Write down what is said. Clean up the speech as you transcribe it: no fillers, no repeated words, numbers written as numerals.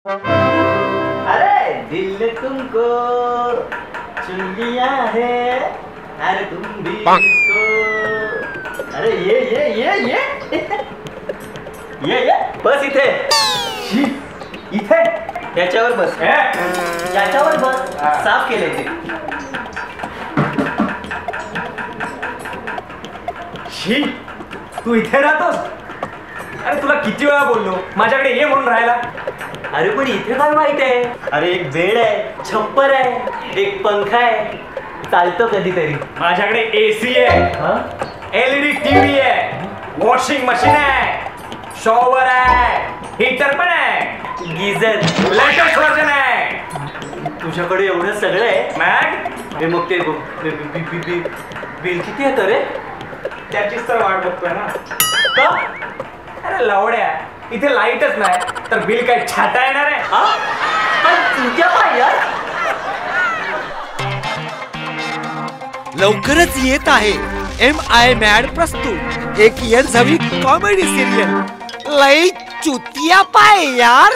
अरे दिल ने तुमको चुन लिया है, अरे तुम भी इसको, अरे ये बस इथे, इथे याच्यावर बस, याच्यावर बस, साफ केलंय ते. शी, तू इथे राहतोस? अरे तुला किती वेळा बोललो माझ्याकडे ये म्हणून राहायला. अरे पण इथे काय वाईट आहे? अरे एक बेड आहे, छप्पर आहे, एक पंखा आहे, चालतो कधीतरी. माझ्याकडे एसी आहे, एलईडी टीव्ही आहे, वॉशिंग मशीन आहे, शॉवर आहे, हीटर पण आहे, गीझर, लेटेस्ट व्हर्जन आहे. तुझ्याकडे एवढं सगळं आहे. मग ते बिल किती येतं रे? त्याचीच तर वाट बघतोय ना. का? अरे लवड्या, इथे लाईटच नाही तर बिल काय छाटा येणार आहे? तुझ्या पाय लवकरच येत आहे MI मॅड प्रस्तुत एक येलझवी कॉमेडी सिरियल लई चुतिया पाय यार.